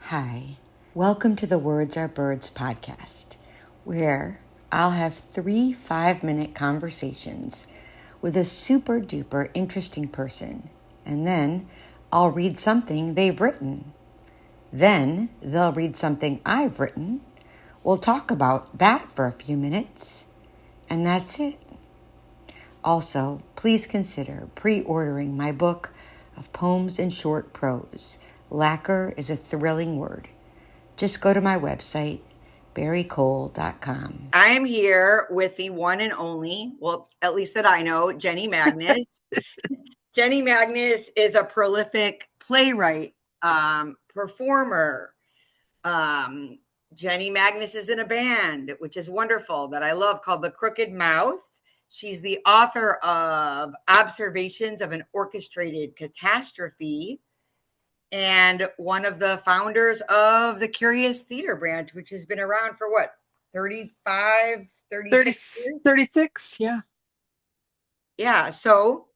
Hi, welcome to the Words Are Birds podcast, where I'll have 3 5-minute conversations with a super duper interesting person, and then I'll read something they've written. Then they'll read something I've written. We'll talk about that for a few minutes, and that's it. Also, please consider pre-ordering my book of poems and short prose. Lacquer is a thrilling word. Just go to my website, barrycole.com. I am here with the one and only, well, at least that I know, Jenny Magnus. Jenny Magnus is a prolific playwright, performer. Jenny Magnus is in a band, which is wonderful, that I love, called The Crooked Mouth. She's the author of Observations of an Orchestrated Catastrophe and one of the founders of the Curious Theater Branch, which has been around for what, 35, 36 years? 36, yeah. Yeah, so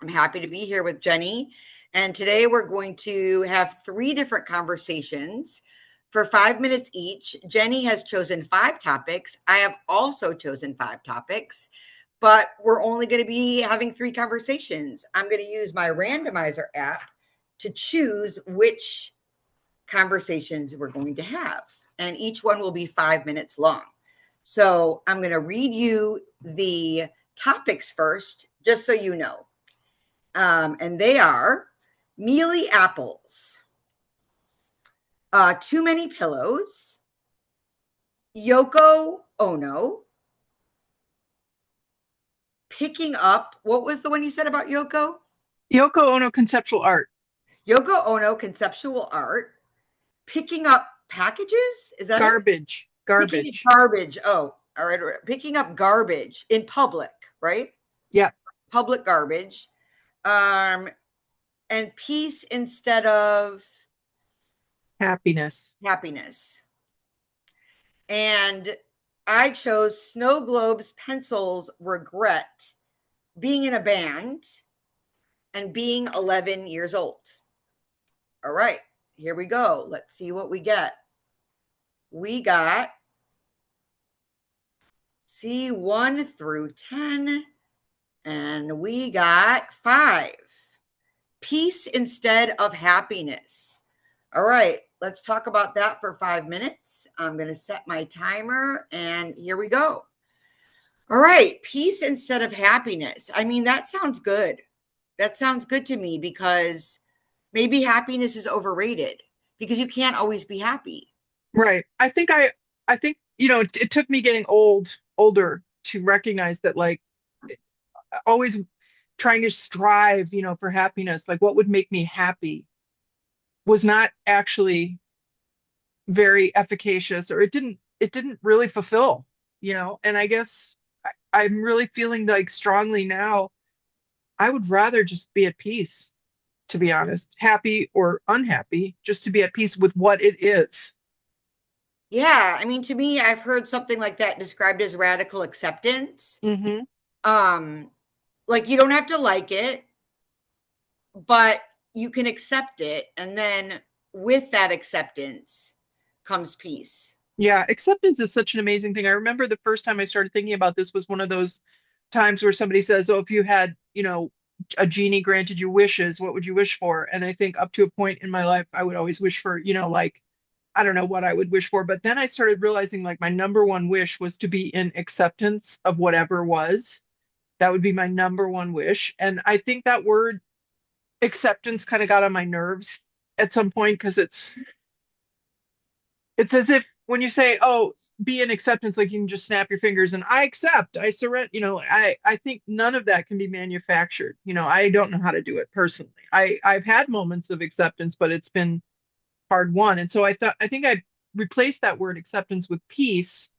I'm happy to be here with Jenny. And today we're going to have 3 different conversations for 5 minutes each. Jenny has chosen 5 topics. I have also chosen 5 topics, but we're only going to be having 3 conversations. I'm going to use my randomizer app to choose which conversations we're going to have. And each one will be 5 minutes long. So I'm going to read you the topics first, just so you know. And they are mealy apples, too many pillows, Yoko Ono, picking up. What was the one you said about Yoko? Yoko Ono conceptual art. Yoko Ono conceptual art, picking up packages. Is that Garbage. it? Garbage. Garbage. Oh, all right. Picking up garbage in public, right? Yeah. Public garbage. And peace instead of happiness. And I chose snow globes, pencils, regret, being in a band, and being 11 years old. All right, here we go. Let's see what we get. We got C1 through 10, and we got 5. Peace instead of happiness. All right, let's talk about that for 5 minutes. I'm going to set my timer, and here we go. All right, peace instead of happiness. I mean, that sounds good. That sounds good to me, because maybe happiness is overrated, because you can't always be happy. Right. I think it took me getting older to recognize that, like, always trying to strive, for happiness, like what would make me happy, was not actually very efficacious, or it didn't really fulfill, and I guess I'm really feeling like strongly now I would rather just be at peace, to be honest, happy or unhappy, just to be at peace with what it is. Yeah, I mean, to me, I've heard something like that described as radical acceptance. Mm-hmm. Like, you don't have to like it, but you can accept it, and then with that acceptance comes peace. Yeah, acceptance is such an amazing thing. I remember the first time I started thinking about this was one of those times where somebody says, "Oh, if you had, a genie granted you wishes, what would you wish for?" And I think up to a point in my life, I would always wish for, like, I don't know what I would wish for. But then I started realizing, like, my number one wish was to be in acceptance of whatever was. That would be my number one wish. And I think that word acceptance kind of got on my nerves at some point, because it's as if when you say, "Oh, be in acceptance," like you can just snap your fingers and I accept, I surrender. I think none of that can be manufactured. I don't know how to do it personally. I've had moments of acceptance, but it's been hard won. And so I think I replaced that word acceptance with peace,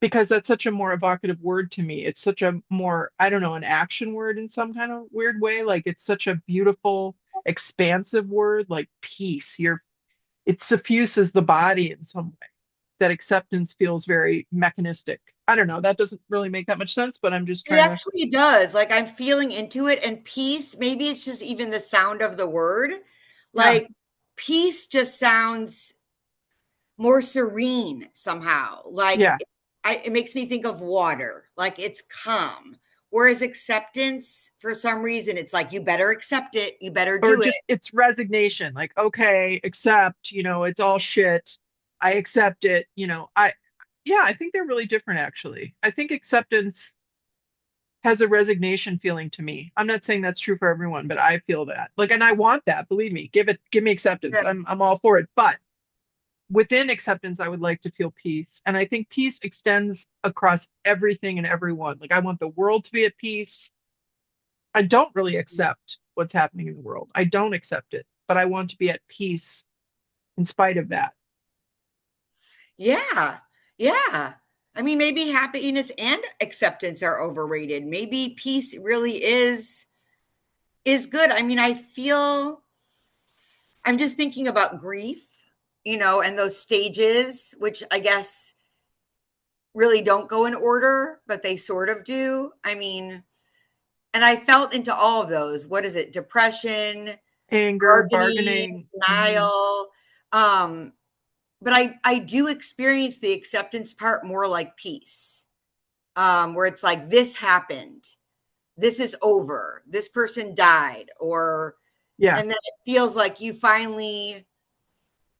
because that's such a more evocative word to me. It's such a more, I don't know, an action word in some kind of weird way. Like, it's such a beautiful, expansive word, like peace. It suffuses the body in some way. That acceptance feels very mechanistic. I don't know. That doesn't really make that much sense, but I'm just It trying to. actually does. Like, I'm feeling into it, and peace, maybe it's just even the sound of the word. Yeah. Like, peace just sounds more serene somehow. Like Yeah. it makes me think of water, like it's calm. Whereas acceptance, for some reason, it's like you better accept it, you better Or do it. just it's resignation, like, okay, accept, it's all shit. I accept it, yeah, I think they're really different actually. I think acceptance has a resignation feeling to me. I'm not saying that's true for everyone, but I feel that. Like, and I want that, believe me. Give me acceptance. Yeah. I'm all for it. But within acceptance, I would like to feel peace. And I think peace extends across everything and everyone. Like, I want the world to be at peace. I don't really accept what's happening in the world. I don't accept it, but I want to be at peace in spite of that. Yeah. Yeah. I mean, maybe happiness and acceptance are overrated. Maybe peace really is good. I mean, I feel I'm just thinking about grief, and those stages, which I guess really don't go in order, but they sort of do. I mean, and I felt into all of those. What is it? Depression, Anger, bargaining, bargaining. Mhm. denial. Um, but I do experience the acceptance part more like peace, where it's like this happened, this is over, this person died, or Yeah. and then it feels like you finally,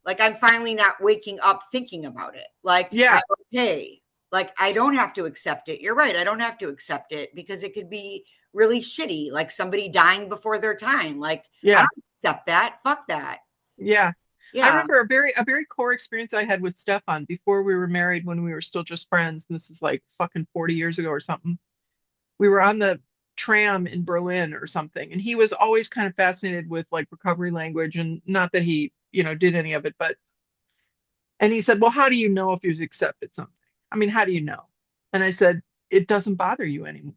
like I'm finally not waking up thinking about it. Like I'm Yeah. okay. Like I don't have to accept it. You're right. I don't have to accept it because it could be really shitty, like somebody dying before their time. Like I Yeah. don't accept that. Fuck that. Yeah. I Yeah. remember a very core experience I had with Stefan before we were married when we were still just friends. And this is like fucking 40 years ago or something. We were on the tram in Berlin or something, and he was always kind of fascinated with like recovery language, and not that he, did any of it, but and he said, "Well, how do you know if you've accepted something? I mean, how do you know?" And I said, "It doesn't bother you anymore."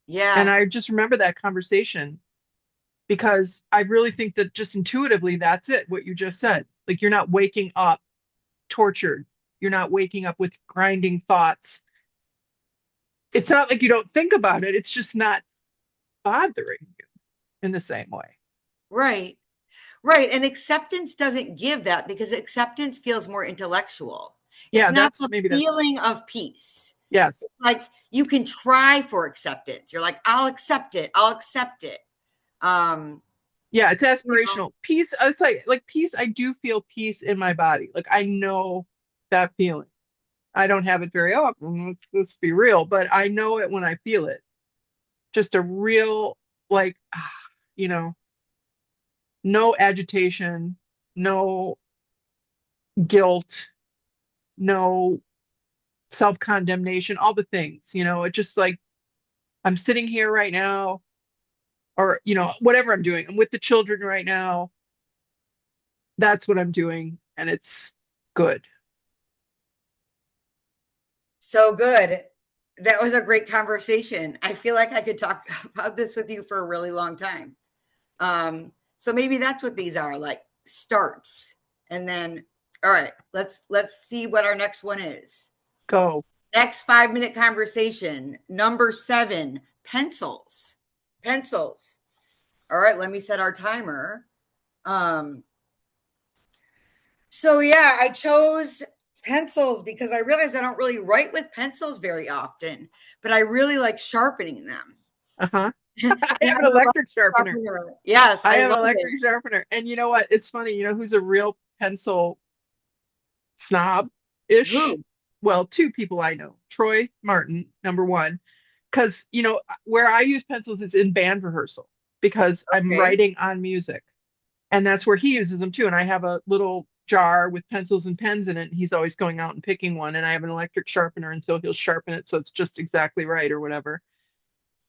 And Yeah. I just remember that conversation because I really think that just intuitively, that's it, what you just said. Like, you're not waking up tortured. You're not waking up with grinding thoughts. It's not like you don't think about it. It's just not bothering you in the same way. Right. Right. And acceptance doesn't give that because acceptance feels more intellectual. It's Yeah, not that's the maybe that's feeling of peace. yes. Like you can try for acceptance. You're like, I'll accept it. I'll accept it. Um, Yeah, it's you know, aspirational. Peace, it's like peace, I do feel peace in my body. Like I know that feeling. I don't have it very often, let's be real, but I know it when I feel it. Just a real like you know, no agitation, no guilt, no self-condemnation, all the things, it just like I'm sitting here right now, or whatever I'm doing. I'm with the children right now. That's what I'm doing, and it's good. so good. That was a great conversation. I feel like I could talk about this with you for a really long time. So maybe that's what these are, like starts. And then, all right, let's see what our next one is. Go. Next 5 minute conversation. Number 7, pencils. Pencils. All right, let me set our timer. Um, so yeah, I chose pencils because I realized I don't really write with pencils very often, but I really like sharpening them. Uh-huh. And I I have an love electric sharpener. sharpening. Yes, I I have love an it. electric sharpener. And you know what? It's funny. You know who's a real pencil snob-ish? Who? Well, two people I know. Troy Martin, number one. Because, where I use pencils is in band rehearsal because I'm Okay. writing on music. And that's where he uses them too. And I have a little jar with pencils and pens in it. And he's always going out and picking one. And I have an electric sharpener. And so he'll sharpen it so it's just exactly right or whatever.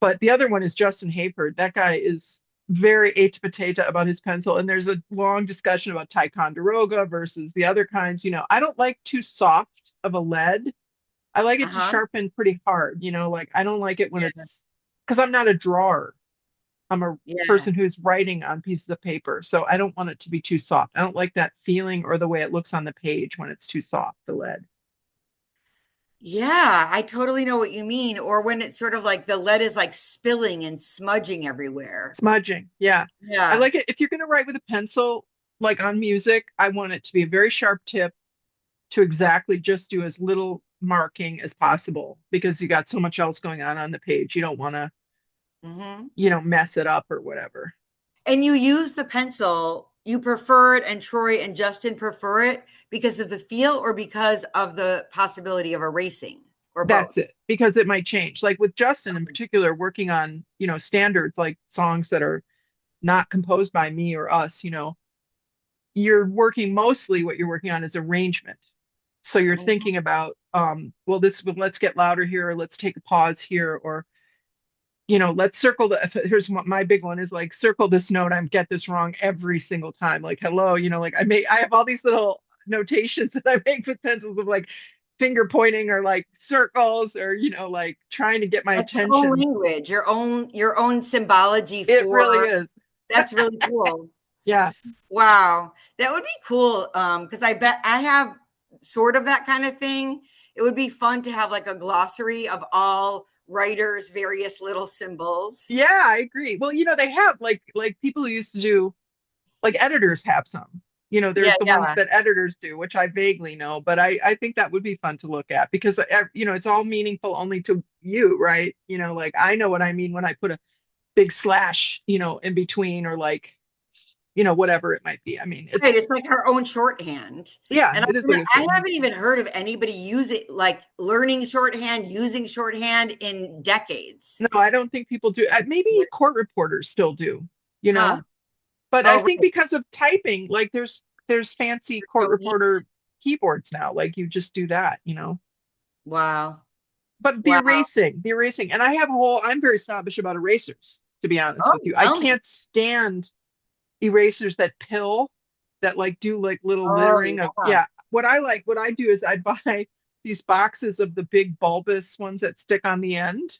But the other one is Justin Hayford. That guy is very atipotata about his pencil. And there's a long discussion about Ticonderoga versus the other kinds. I don't like too soft of a lead. I like it to Uh-huh. sharpen pretty hard. Like I don't like it when Yeah. it's because I'm not a drawer. I'm a Yeah. person who's writing on pieces of paper. So I don't want it to be too soft. I don't like that feeling or the way it looks on the page when it's too soft, the lead. Yeah, I totally know what you mean. Or when it's sort of like the lead is like spilling and smudging everywhere. Smudging. Yeah. I Yeah. like it. If you're going to write with a pencil, like on music, I want it to be a very sharp tip to exactly just do as little marking as possible because you got so much else going on the page. You don't want to, Hmm. mess it up or whatever. And you use the pencil, you prefer it, and Troy and Justin prefer it because of the feel or because of the possibility of erasing or both? That's it, because it might change. Like with Justin in particular, working on, standards like songs that are not composed by me or us, you're working mostly what you're working on is arrangement. So you're Mhm. thinking about, well, let's get louder here, or let's take a pause here, or let's circle here's what my big one is, like circle this note. I get this wrong every single time. Like hello, like I have all these little notations that I make with pencils of like finger pointing or like circles or like trying to get my That's your own attention. language, your own symbology It really for is. that's really cool. Yeah. Wow. That would be cool. Because I bet I have sort of that kind of thing. It would be fun to have like a glossary of all writers' various little symbols. Yeah, I agree. Well, they have like people who used to do, like editors have some. Yeah, There's the ones yeah. that editors do, which I vaguely know, but I think that would be fun to look at because it's all meaningful only to you, right? Like I know what I mean when I put a big slash, in between, or like, whatever it might be. I mean, Right. it's It's like our own shorthand. yeah, And it is like a I shorthand. haven't even heard of anybody using like learning shorthand, using shorthand in decades. No, I don't think people do. Maybe court reporters still do, you Huh. know, but I Oh, think right. because of typing, like there's fancy court So neat. reporter keyboards now. Like you just do that. Wow. But Wow. the erasing, and I'm very snobbish about erasers, to be honest with Oh, you. I tell me. can't stand erasers that pill, that like do like little Oh, littering of, yeah. yeah. What I do is I buy these boxes of the big bulbous ones that stick on the end.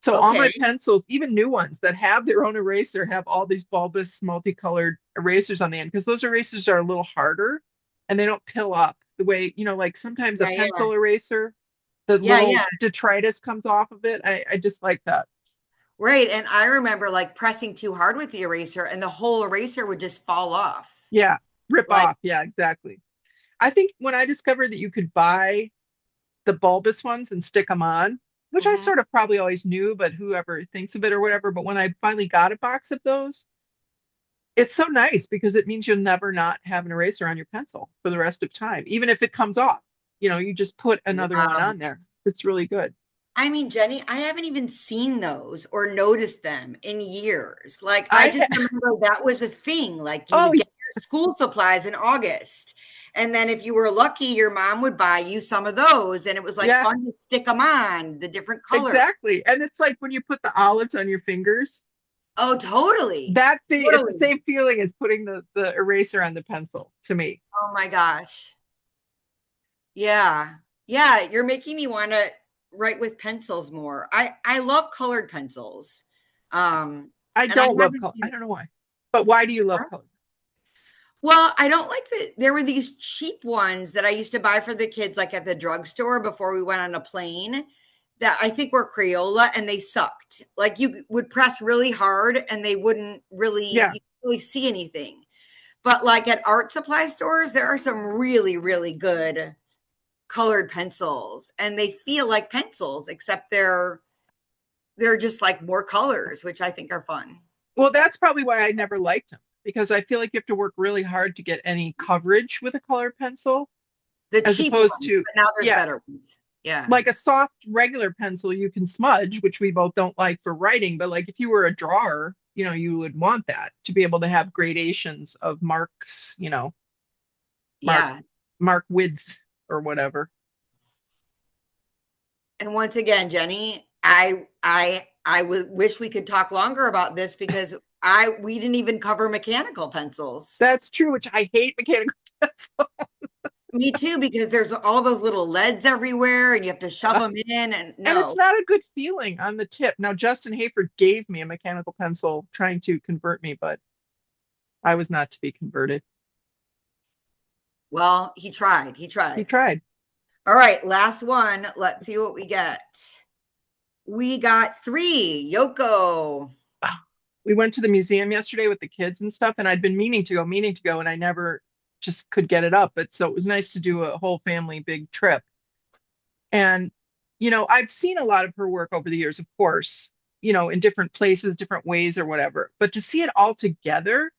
So all Okay. my pencils, even new ones that have their own eraser, have all these bulbous multicolored erasers on the end because those erasers are a little harder and they don't pill up the way, like sometimes a Yeah, yeah. pencil eraser, the Yeah, little yeah. detritus comes off of it. I just like that. Right. And I remember like pressing too hard with the eraser and the whole eraser would just fall off. Yeah, rip Like, off. Yeah, exactly. I think when I discovered that you could buy the bulbous ones and stick them on, which I mhm. sort of probably always knew, but whoever thinks of it or whatever. But when I finally got a box of those, it's so nice because it means you'll never not have an eraser on your pencil for the rest of time, even if it comes off. You just put another one Wow. on there. It's really good. I mean, Jenny, I haven't even seen those or noticed them in years. Like, I just I remember that was a thing. Like, you oh would get your school supplies in August. And then if you were lucky, your mom would buy you some of those. And it was like yeah, fun to stick them on the different colors. exactly. And it's like when you put the olives on your fingers, Oh, totally. that thing, it's the Totally. same feeling as putting the eraser on the pencil to me. Oh my gosh. Yeah. Yeah. You're making me want to write with pencils more. I love colored pencils. Um, I and I don't love haven't, color. I don't know why. But why do you love huh? color? Well, I don't like that there were these cheap ones that I used to buy for the kids, like at the drugstore before we went on a plane, that I think were Crayola and they sucked. Like you would press really hard and they wouldn't really, Yeah, you couldn't really see anything. But like at art supply stores, there are some really, really good colored pencils and they feel like pencils, except they're just like more colors, which I think are fun. well, that's probably why I never liked them, because I feel like you have to work really hard to get any coverage with a colored pencil, The as cheap opposed ones, to, but now there's yeah, better ones. Yeah. like a soft regular pencil you can smudge, which we both don't like for writing. But like if you were a drawer, you would want that to be able to have gradations of marks, mark Yeah. mark width or whatever. And once again, Jenny, I would wish we could talk longer about this because I we didn't even cover mechanical pencils. That's true, which I hate mechanical pencil. Me too, because there's all those little leads everywhere and you have to shove them in and And it's no. not a good feeling on the tip. Now, Justin Hayford gave me a mechanical pencil trying to convert me, but I was not to be converted. Well, he tried. He He tried. tried. All right, last one. Let's see what we get. We got 3. Yoko. We went to the museum yesterday with the kids and stuff, and I'd been meaning to go, and I never just could get it up. But so it was nice to do a whole family big trip. And, I've seen a lot of her work over the years, of course, in different places, different ways or whatever. But to see it all together,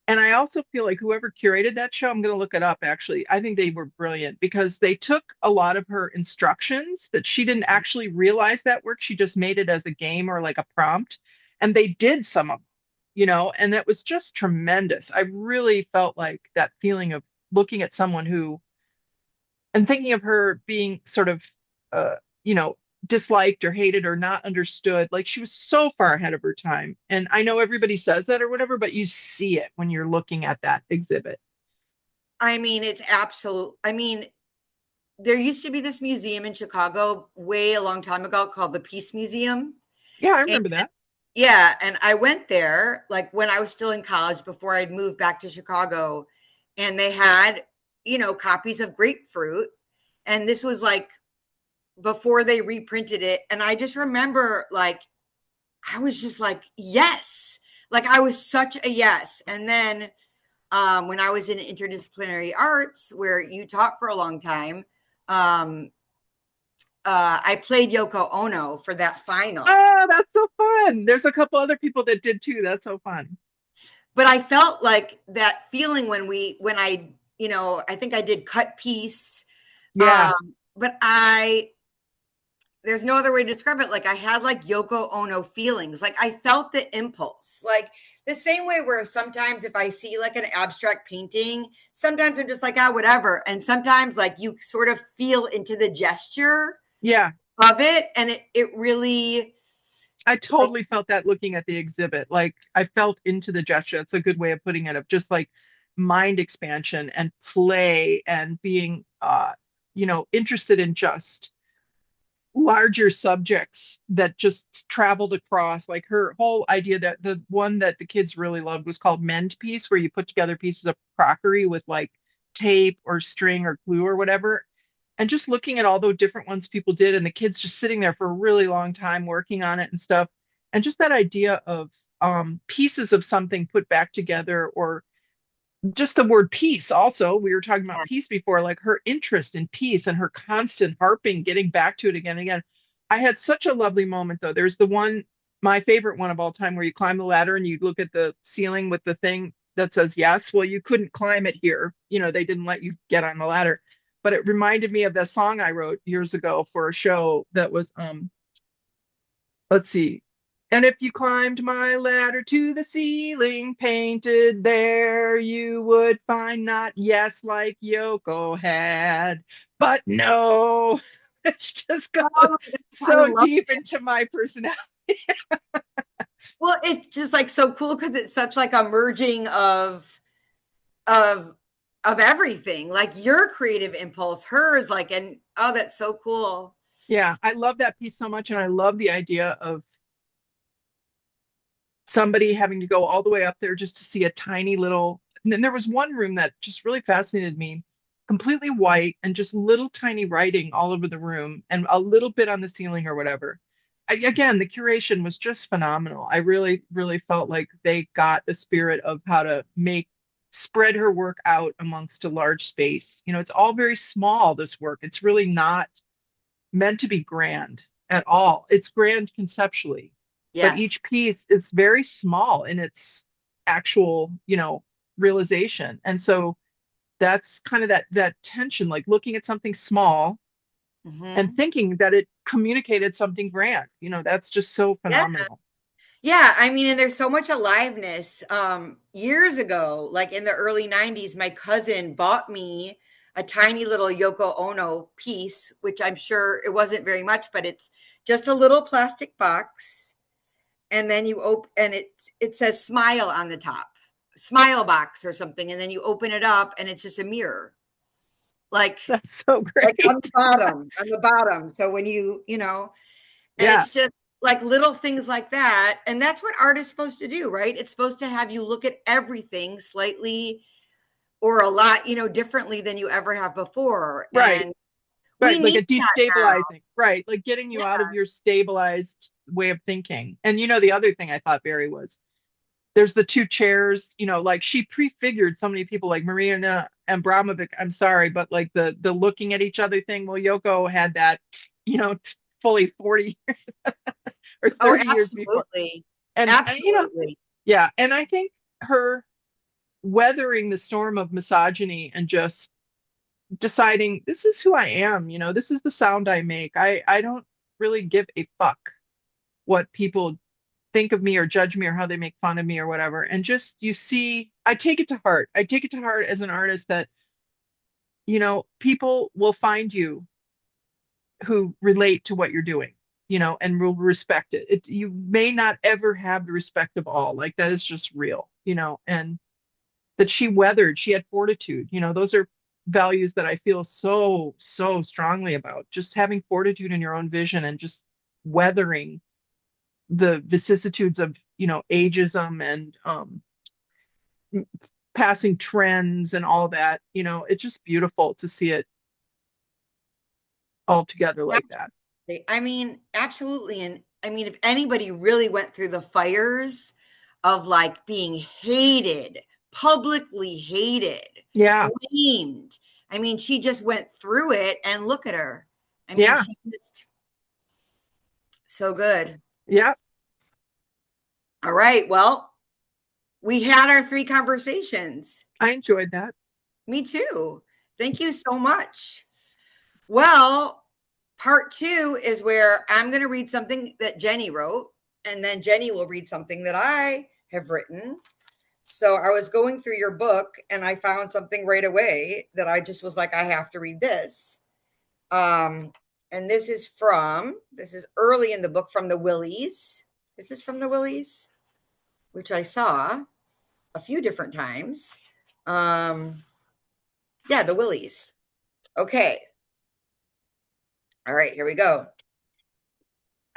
and I also feel like whoever curated that show, I'm going to look it up actually. I think they were brilliant because they took a lot of her instructions that she didn't actually realize that work. She just made it as a game or like a prompt. And they did some of them, and it was just tremendous. I really felt like that feeling of looking at someone who, and thinking of her being sort of, uh, you know, disliked or hated or not understood. Like she was so far ahead of her time. And I know everybody says that or whatever, but you see it when you're looking at that exhibit. I mean, it's absolute. I mean, there used to be this museum in Chicago way a long time ago called the Peace Museum. Yeah, I And remember that. yeah, and I went there like when I was still in college before I'd moved back to Chicago, and they had, copies of Grapefruit, and this was like before they reprinted it, and I just remember like I was just like, yes. Like I was such a yes. And then when I was in interdisciplinary arts, where you taught for a long time, um, I played Yoko Ono for that final. Oh, that's so fun. There's a couple other people that did too. That's so fun. But I felt like that feeling when I, I think I did cut piece. Yeah. But there's no other way to describe it. Like I had like Yoko Ono feelings. Like I felt the impulse. Like the same way where sometimes if I see like an abstract painting, sometimes I'm just like, whatever. And sometimes like you sort of feel into the gesture Yeah. of it. And it really I like, totally felt that looking at the exhibit. Like I felt into the gesture. It's a good way of putting it, of just like mind expansion and play and being interested in just larger subjects that just traveled across. Like her whole idea, that the one that the kids really loved was called Mend Piece, where you put together pieces of crockery with like tape or string or glue or whatever. And just looking at all the different ones people did, and the kids just sitting there for a really long time working on it and stuff. And just that idea of pieces of something put back together, or just the word peace. Also, we were talking about peace before, like her interest in peace and her constant harping, getting back to it again and again. I had such a lovely moment though. There's the one, my favorite one of all time, where you climb the ladder and you look at the ceiling with the thing that says yes. Well, you couldn't climb it here. They didn't let you get on the ladder. But it reminded me of that song I wrote years ago for a show that was let's see. And if you climbed my ladder to the ceiling, painted there, you would find not yes like Yoko had, but no. It just goes oh, I so love deep into my personality. well, it's just like so cool because it's such like a merging of of everything. Like your creative impulse, hers, like, and oh, that's so cool. Yeah, I love that piece so much. And I love the idea of somebody having to go all the way up there just to see a tiny little. And then there was one room that just really fascinated me, completely white and just little tiny writing all over the room and a little bit on the ceiling or whatever. Again, the curation was just phenomenal. I really, really felt like they got the spirit of how to spread her work out amongst a large space. It's all very small, this work. It's really not meant to be grand at all. It's grand conceptually, but Yes. each piece is very small in its actual, realization. And so that's kind of that tension, like looking at something small and Hmm. thinking that it communicated something grand. That's just so Yeah. phenomenal. Yeah. I mean, and there's so much aliveness. Years ago, like in the early 90s, my cousin bought me a tiny little Yoko Ono piece, which I'm sure it wasn't very much, but it's just a little plastic box. And then you open and it says smile on the top, smile box or something. And then you open it up and it's just a mirror. Like That's so like great. on the bottom. So when and Yeah. it's just like little things like that. And that's what art is supposed to do, right? It's supposed to have you look at everything slightly or a lot, differently than you ever have before. Right. And We Right, like need a that now. destabilizing, right? Like getting you out of your stabilized way of thinking. And the other thing I thought, Barry, was there's the two chairs, like she prefigured so many people like Marina Abramovic. I'm sorry, but like the looking at each other thing. Well, Yoko had that, fully 40 or Oh, 30 years before. absolutely. And Absolutely. yeah, and I think her weathering the storm of misogyny and just deciding this is who I am, this is the sound I make. I don't really give a fuck what people think of me or judge me or how they make fun of me or whatever. And just you see, I take it to heart. I take it to heart as an artist that, people will find you who relate to what you're doing, and will respect it. You may not ever have the respect of all. Like that is just real, and that she had fortitude. Those are values that I feel so, so strongly about. Just having fortitude in your own vision and just weathering the vicissitudes of, ageism and passing trends and all that. It's just beautiful to see it all together like that. I mean, absolutely. And I mean, if anybody really went through the fires of like being hated, publicly hated, Yeah. blamed, I mean, she just went through it and look at her. I mean, Yeah. she's just so good. Yeah. All right. Well, we had our three conversations. I enjoyed that. Me too. Thank you so much. Well, part two is where I'm going to read something that Jenny wrote, and then Jenny will read something that I have written. So I was going through your book and I found something right away that I just was like, I have to read this. Um, and this is early in the book from the Willies. Is this from the Willies? Which I saw a few different times. Um, yeah, the Willies. Okay. All right, here we go.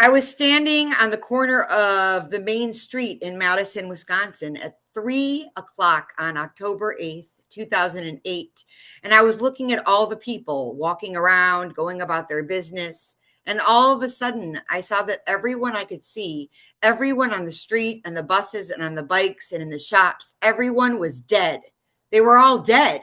I was standing on the corner of the main street in Madison, Wisconsin at 3 o'clock on October 8th, 2008. And I was looking at all the people walking around, going about their business. And all of a sudden, I saw that everyone I could see, everyone on the street and the buses and on the bikes and in the shops, everyone was dead. They were all dead.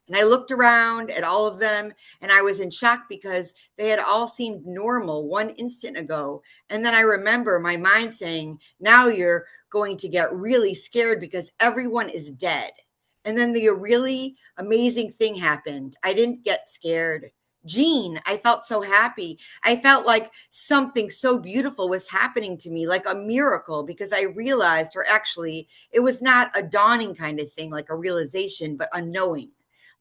And I looked around at all of them and I was in shock because they had all seemed normal 1 instant ago. And then I remember my mind saying, now you're going to get really scared because everyone is dead. And then the really amazing thing happened. I didn't get scared. Jean, I felt so happy. I felt like something so beautiful was happening to me, like a miracle, because I realized, or actually, it was not a dawning kind of thing, like a realization, but a knowing,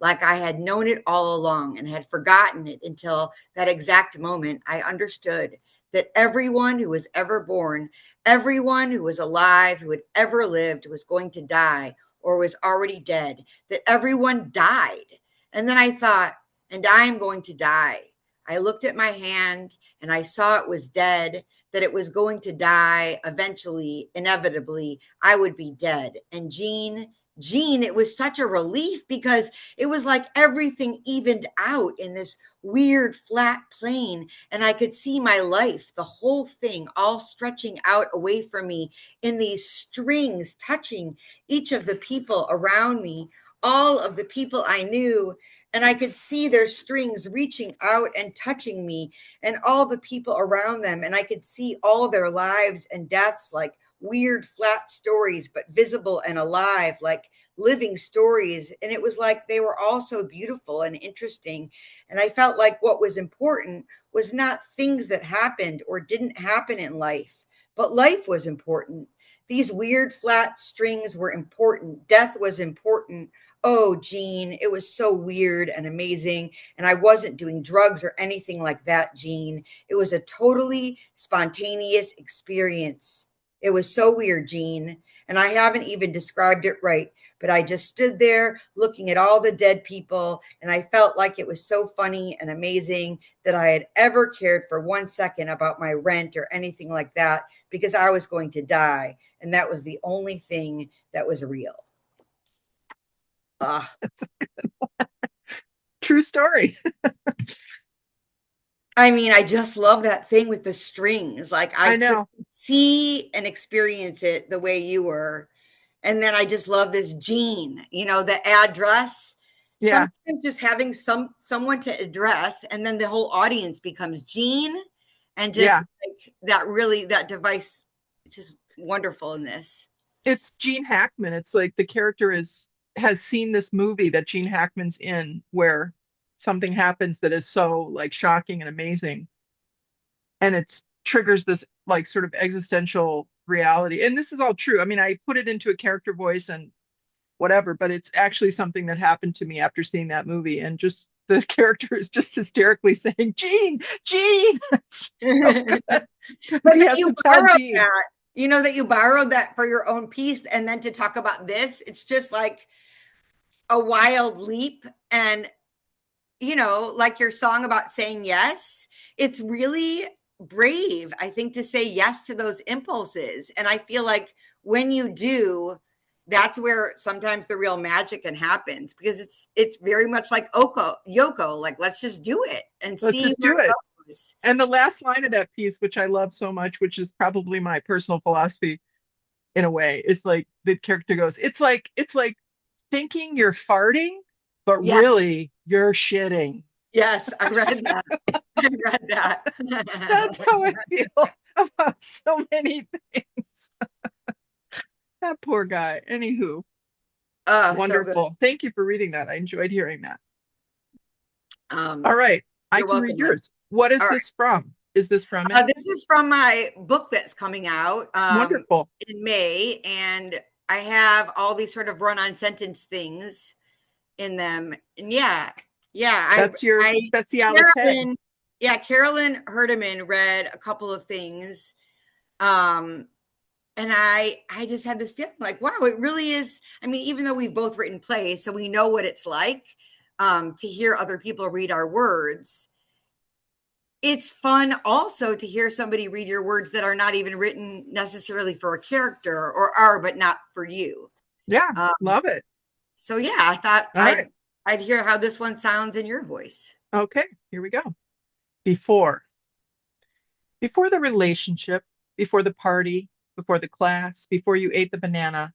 like I had known it all along and had forgotten it until that exact moment. I understood that everyone who was ever born, everyone who was alive, who had ever lived, was going to die or was already dead, that everyone died. And then I thought, and I am going to die. I looked at my hand and I saw it was dead, that it was going to die eventually, inevitably. I would be dead. And Jean, it was such a relief because it was like everything evened out in this weird flat plane. And I could see my life, the whole thing, all stretching out away from me in these strings, touching each of the people around me, all of the people I knew. And I could see their strings reaching out and touching me and all the people around them. And I could see all their lives and deaths like weird flat stories, but visible and alive, like living stories. And it was like they were all so beautiful and interesting. And I felt like what was important was not things that happened or didn't happen in life, but life was important. These weird flat strings were important. Death was important. Oh, Jean, it was so weird and amazing. And I wasn't doing drugs or anything like that, Jean. It was a totally spontaneous experience. It was so weird, Jean. And I haven't even described it right, but I just stood there looking at all the dead people. And I felt like it was so funny and amazing that I had ever cared for 1 second about my rent or anything like that, because I was going to die. And that was the only thing that was real. True story. I mean, I just love that thing with the strings. Like I I just know. see and experience it the way you were. And then I just love this Jean, the address. Yeah. Sometimes just having someone to address, and then the whole audience becomes Jean, and just Yeah. like that device, it's just wonderful in this. It's Gene Hackman. It's like the character has seen this movie that Gene Hackman's in where something happens that is so like shocking and amazing. And it triggers this like sort of existential reality. And this is all true. I mean, I put it into a character voice and whatever, but it's actually something that happened to me after seeing that movie. And just the character is just hysterically saying, Gene, Gene. It's so good because But he that has you to tell borrowed Gene. that, that you borrowed that for your own piece, and then to talk about this, it's just like a wild leap. And like your song about saying yes, it's really brave, I think, to say yes to those impulses. And I feel like when you do, that's where sometimes the real magic can happen, because it's very much like Yoko, like let's just do it and Let's see just where do it it. goes. And the last line of that piece, which I love so much, which is probably my personal philosophy in a way, is like the character goes, it's like thinking you're farting, but Yes, really you're shitting. yes, I read that. I read That's that. how I feel about so many things. That poor guy. Anywho, Oh, so good. wonderful. Thank you for reading that. I enjoyed hearing that. um All right, I you're can welcome, read then. yours. What is All right. this from? Is this from it? This is from my book that's coming out Wonderful. in May, and I have all these sort of run-on sentence things in them. And yeah, That's your I specialite. Carolyn, yeah, Carolyn Herdeman read a couple of things, um, and I just had this feeling like, wow, it really is. I mean, even though we've both written plays, so we know what it's like to hear other people read our words. It's fun also to hear somebody read your words that are not even written necessarily for a character, or are but not for you. Yeah, Um, love it. so yeah, I thought All right. I'd hear how this one sounds in your voice. Okay, here we go. Before. Before the relationship, before the party, before the class, before you ate the banana,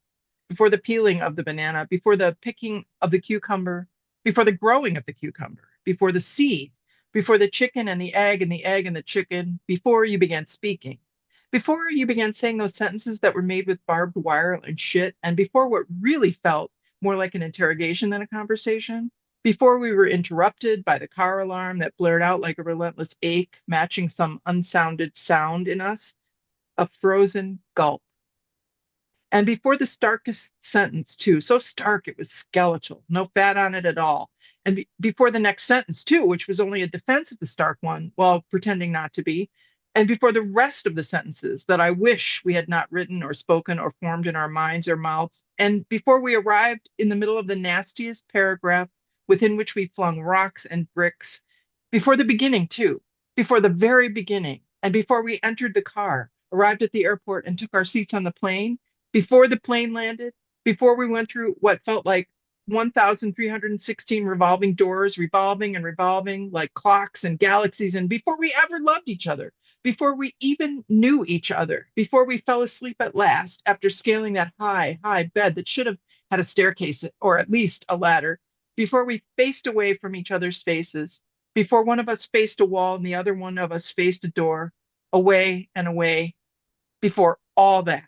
before the peeling of the banana, before the picking of the cucumber, before the growing of the cucumber, before the seed, before the chicken and the egg and the egg and the chicken, before you began speaking, before you began saying those sentences that were made with barbed wire and shit, and before what really felt more like an interrogation than a conversation, before we were interrupted by the car alarm that blared out like a relentless ache, matching some unsounded sound in us, a frozen gulp. And before the starkest sentence, too, so stark it was skeletal, no fat on it at all. And before the next sentence, too, which was only a defense of the stark one, while pretending not to be. And before the rest of the sentences that I wish we had not written or spoken or formed in our minds or mouths. And before we arrived in the middle of the nastiest paragraph within which we flung rocks and bricks. Before the beginning, too, before the very beginning. And before we entered the car, arrived at the airport, and took our seats on the plane, before the plane landed, before we went through what felt like 1,316 revolving doors, revolving and revolving like clocks and galaxies, and before we ever loved each other, before we even knew each other, before we fell asleep at last after scaling that high, high bed that should have had a staircase or at least a ladder, before we faced away from each other's faces, before one of us faced a wall and the other one of us faced a door, away and away, before all that.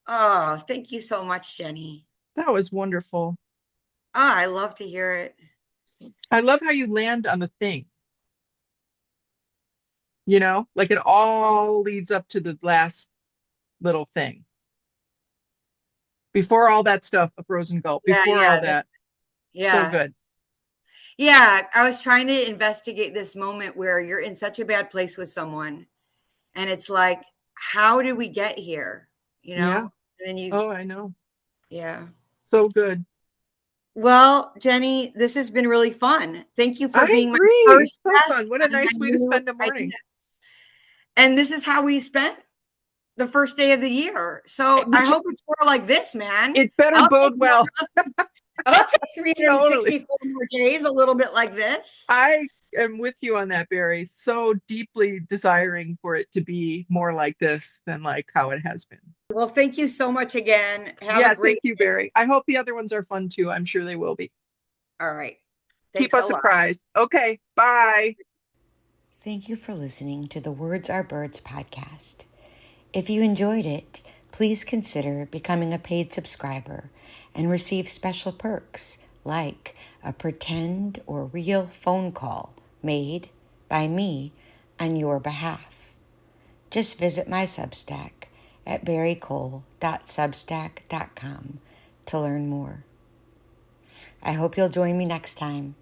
Oh, thank you so much, Jenny. That was wonderful. I love to hear it. I love how you land on the thing, like it all leads up to the last little thing. Before all that stuff, a frozen gulp. Yeah, Before all yeah, that, so yeah. good. Yeah, I was trying to investigate this moment where you're in such a bad place with someone, and it's like, how did we get here? Yeah. And then Oh, I know. yeah. So good. Well, Jenny, this has been really fun. Thank you for I being my agree. first So guest fun. What a on nice the way to new spend a idea. morning. And this is how we spent the first day of the year. So I Which hope it's more like this, man. it better I'll take bode more, well. I'll take Totally. 364 more days, a little bit like this. I am with you on that, Barry. So deeply desiring for it to be more like this than like how it has been. Well, thank you so much again. Have a Yes, thank great you, day. Barry. I hope the other ones are fun too. I'm sure they will be. All right. Keep Thanks a us lot. apprised. Okay, bye. Thank you for listening to the Words Are Birds podcast. If you enjoyed it, please consider becoming a paid subscriber and receive special perks like a pretend or real phone call made by me on your behalf. Just visit my Substack at barrycole.substack.com to learn more. I hope you'll join me next time.